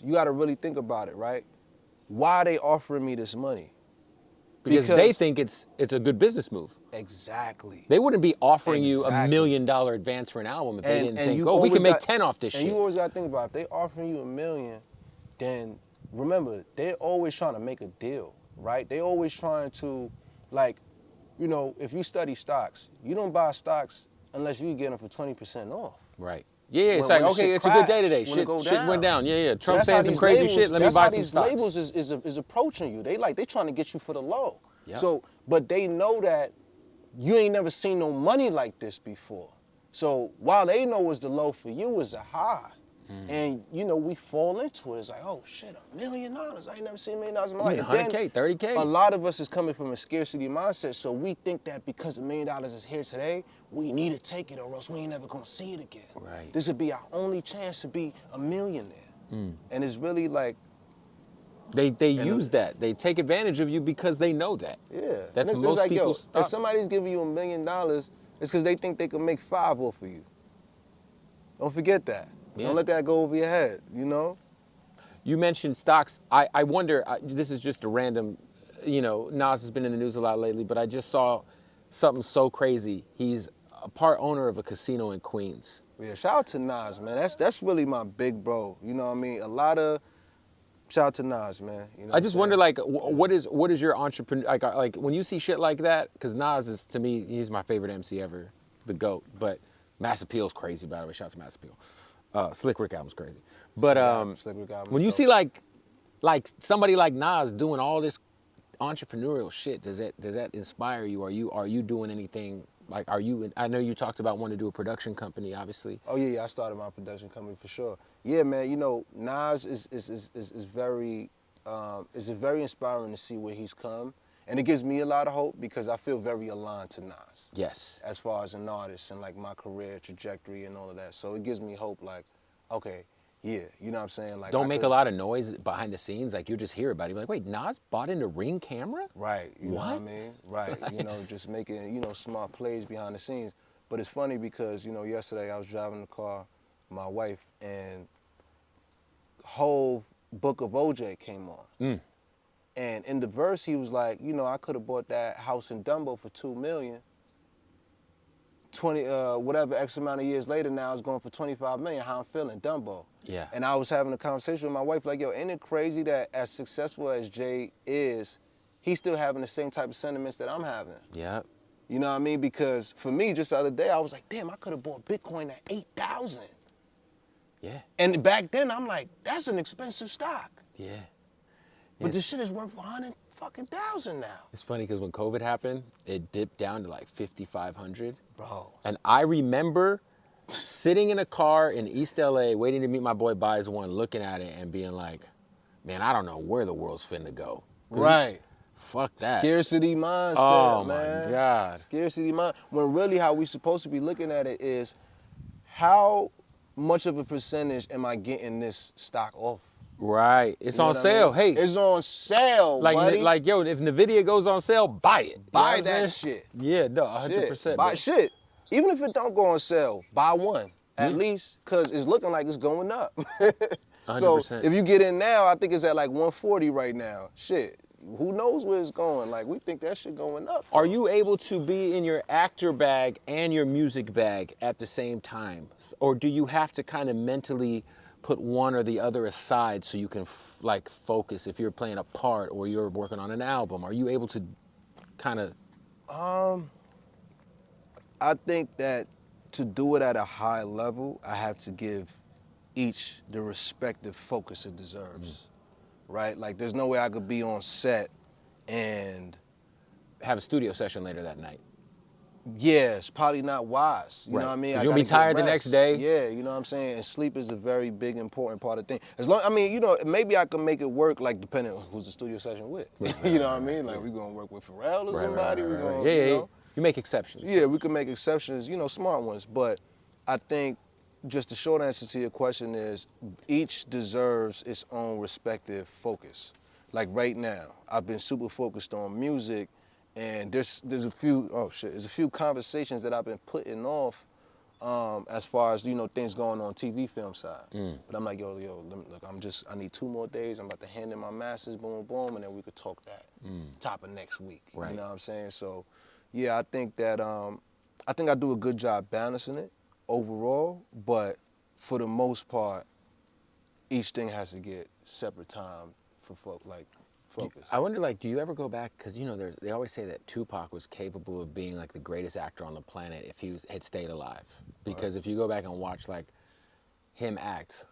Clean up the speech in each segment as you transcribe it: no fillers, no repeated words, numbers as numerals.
You got to really think about it, right? Why are they offering me this money? Because they think it's a good business move. Exactly. They wouldn't be offering you $1 Exactly. million advance for an album if they didn't think, you oh, we can always make got 10 off this and shit. you always got to think about it. If they offering you $1 million, then remember they're always trying to make a deal, right? They always trying to, like, you know, if you study stocks, you don't buy stocks unless you get them for 20% off. Right. Yeah, it's When like, the okay, shit it's a good day crash, today. when it go Shit went down. Yeah. So Trump that's how saying some these crazy labels, shit. Let me that's buy how some these stocks. labels is approaching you. They trying to get you for the low. Yep. So, but they know that you ain't never seen no money like this before. So while they know it's the low, for you is a high. And you know, we fall into it. It's like, oh shit, $1 million. I ain't never seen $1 million in my life. Even And then 100K, 30K. a lot of us is coming from a scarcity mindset, so we think that because $1 million is here today, we need to take it or else we ain't never gonna see it again. Right. This would be our only chance to be a millionaire. And it's really like, They use that. They take advantage of you because they know that. yeah. That's And it's most like, yo, people's if stock. somebody's giving you $1 million, it's because they think they can make 5 off of you. Don't forget that. Yeah. Don't let that go over your head, you know? You mentioned stocks. I wonder, this is just a random, you know, Nas has been in the news a lot lately, but I just saw something so crazy. He's a part owner of a casino in Queens. Yeah, shout out to Nas, man. That's really my big bro. You know what I mean? Shout out to Nas, man. You know I just wonder, saying? like, what is your entrepreneur, like when you see shit like that, because Nas is, to me, he's my favorite MC ever, the GOAT, but Mass Appeal's crazy, by the way. Shout out to Mass Appeal. Slick Rick album's crazy. But Slick Rick album's when you dope. see like somebody like Nas doing all this entrepreneurial shit, does that inspire you? Are you doing anything? Like, I know you talked about wanting to do a production company, obviously. Oh yeah, I started my production company for sure. Yeah, man. You know, Nas is very it's very inspiring to see where he's come, and it gives me a lot of hope because I feel very aligned to Nas. Yes. As far as an artist and like my career trajectory and all of that, so it gives me hope. Like, okay, yeah, you know what I'm saying? Like, Don't make a lot of noise behind the scenes. Like, you just hear about it. You're like, wait, Nas bought into Ring camera? Right, you know what I What? mean? Right, you know, just making, you know, smart plays behind the scenes. But it's funny because, you know, yesterday I was driving the car with my wife and whole book of OJ came on. And in the verse he was like, you know, I could have bought that house in Dumbo for $2 million. 20 whatever X amount of years later now it's going for 25 million. How I'm feeling, Dumbo. Yeah. And I was having a conversation with my wife like, yo, ain't it crazy that as successful as Jay is, he's still having the same type of sentiments that I'm having? Yeah. You know what I mean? Because for me, just the other day, I was like, damn, I could have bought Bitcoin at 8,000. Yeah. And back then, I'm like, that's an expensive stock. Yeah. But this shit is worth 100,000 now. It's funny because when COVID happened, it dipped down to like 5,500. Bro. And I remember sitting in a car in East LA, waiting to meet my boy Buys One, looking at it and being like, man, I don't know where the world's finna go. Right. Fuck that. Scarcity mindset, Oh man. my God. Scarcity mind. When really how we supposed to be looking at it is, how much of a percentage am I getting this stock off? Right. It's You know on what I sale. mean? Hey. It's on sale, like, buddy. like, yo, if NVIDIA goes on sale, buy it. You know Buy what I'm that saying? shit. Yeah, no, 100%. Shit. Buy bro. shit. Even if it don't go on sale, buy one. At least, because it's looking like it's going up. So 100%. if you get in now, I think it's at like 140 right now. Shit. Who knows where it's going? Like, we think that shit going up. Are you able to be in your actor bag and your music bag at the same time? Or do you have to kind of mentally put one or the other aside so you can like focus if you're playing a part or you're working on an album? Are you able to kind of... I think that to do it at a high level, I have to give each the respective focus it deserves, right? Like, there's no way I could be on set and, have a studio session later that night? yeah, it's probably not wise. You Right. know what I mean? 'Cause I you'll be gotta get tired the rest. next day. Yeah, you know what I'm saying? And sleep is a very big, important part of the thing. As long, I mean, you know, maybe I can make it work, like, depending on who's the studio session with. You know what I mean? Like, we gonna work with Pharrell or somebody. We gonna, Yeah, you yeah, know? you make exceptions. Yeah, we can make exceptions, you know, smart ones. But I think just the short answer to your question is each deserves its own respective focus. Like right now, I've been super focused on music, and there's a few, there's a few conversations that I've been putting off as far as, you know, things going on TV film side. But I'm like, yo, look, I need 2 more days. I'm about to hand in my masters, boom, boom, and then we could talk that top of next week. Right. You know what I'm saying? So, yeah, I think that, I think I do a good job balancing it overall, but for the most part, each thing has to get separate time for focus. I wonder, like, do you ever go back, because, you know, they always say that Tupac was capable of being, like, the greatest actor on the planet if he had stayed alive. Because if you go back and watch, like, him act,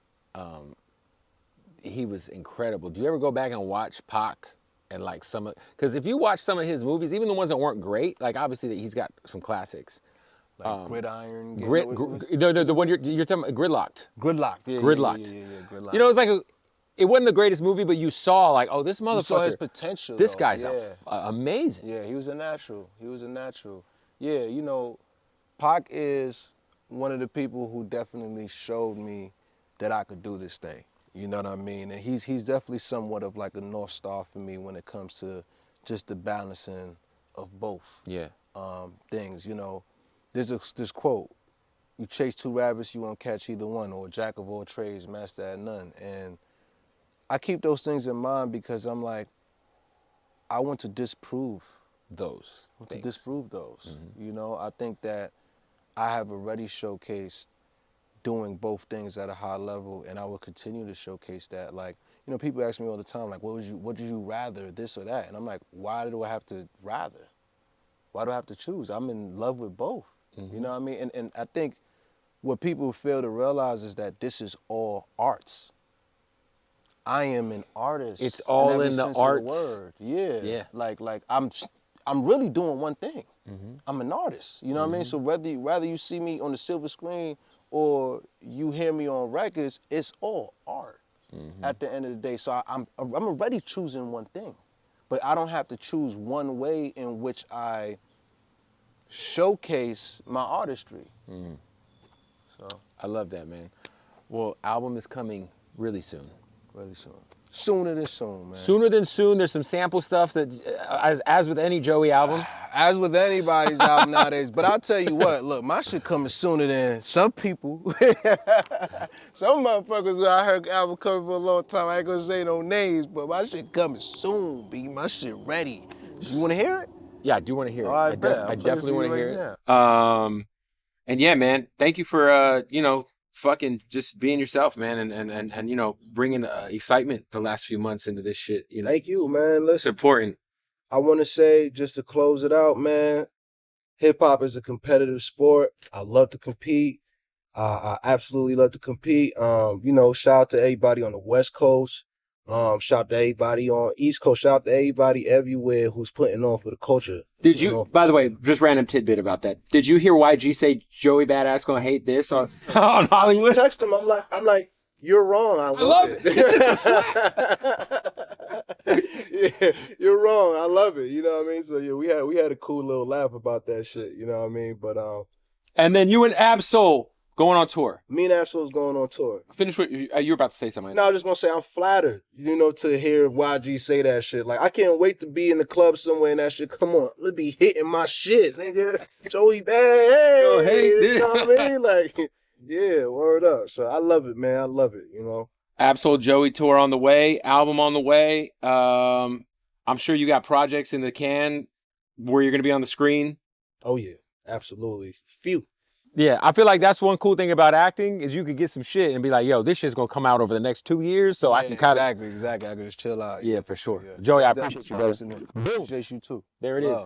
he was incredible. Do you ever go back and watch Pac and, like, because if you watch some of his movies, even the ones that weren't great, like, obviously he's got some classics. Like Gridiron. The one you're talking about, Gridlocked. Gridlocked. Yeah, Gridlocked. Yeah, Gridlocked. You know, it's like it wasn't the greatest movie, but you saw, like, oh, this motherfucker. You saw his potential. This though. guy's amazing. Yeah, he was a natural. Yeah, you know, Pac is one of the people who definitely showed me that I could do this thing. You know what I mean? And he's definitely somewhat of like a North Star for me when it comes to just the balancing of both things. You know, there's this quote, you chase 2 rabbits, you won't catch either one, or jack of all trades, master at none. And I keep those things in mind because I'm like, I want to disprove those. You know, I think that I have already showcased doing both things at a high level, and I will continue to showcase that. Like, you know, people ask me all the time, like, what would you rather, this or that? And I'm like, why do I have to rather? Why do I have to choose? I'm in love with both. You know what I mean? And I think what people fail to realize is that this is all arts. I am an artist. It's all in the arts. arts. Word. Yeah. Like I'm really doing one thing. I'm an artist. You know what I mean? So whether you see me on the silver screen or you hear me on records, it's all art at the end of the day. So I'm already choosing one thing, but I don't have to choose one way in which I showcase my artistry. So I love that, man. Well, album is coming really soon. Really soon. Sooner than soon, man. Sooner than soon. There's some sample stuff that, as with any Joey album. As with anybody's album nowadays. But I'll tell you what, look, my shit coming sooner than some people. Some motherfuckers, I heard album coming for a long time. I ain't gonna say no names, but my shit coming soon, B. My shit ready. You wanna hear it? Yeah, I do want to hear it. I bet. I definitely want to hear it. And yeah, man, thank you for, you know, fucking just being yourself, man, and you know, bringing excitement the last few months into this shit. You know, Thank you, man. Listen, it's important. I want to say, just to close it out, man, hip hop is a competitive sport. I love to compete. I absolutely love to compete. You know, shout out to everybody on the West Coast. Shout out to everybody on East Coast. Shout out to everybody everywhere who's putting on for the culture. Did you, by the way, just random tidbit about that. Did you hear YG say Joey Badass gonna hate this on Hollywood? Text him. I'm like, you're wrong. I love it. Yeah, you're wrong. I love it. You know what I mean? So yeah, we had a cool little laugh about that shit. You know what I mean? But and then you and Absol going on tour. Me and Absol's going on tour. Finish what you were about to say something. No, I was just gonna say I'm flattered, you know, to hear YG say that shit. Like, I can't wait to be in the club somewhere and that shit. Come on, let's be hitting my shit, nigga. Joey Bad, hey, you know what I mean? Like, yeah, word up. So I love it, man. I love it, you know. Absol Joey tour on the way, album on the way. I'm sure you got projects in the can where you're gonna be on the screen. Oh yeah, absolutely. Few. Yeah, I feel like that's one cool thing about acting is you could get some shit and be like, yo, this shit's gonna come out over the next 2 years, so I can kind of... Exactly. I can just chill out. Yeah, for sure. Joey, I appreciate you, brother. Appreciate you too. There it is.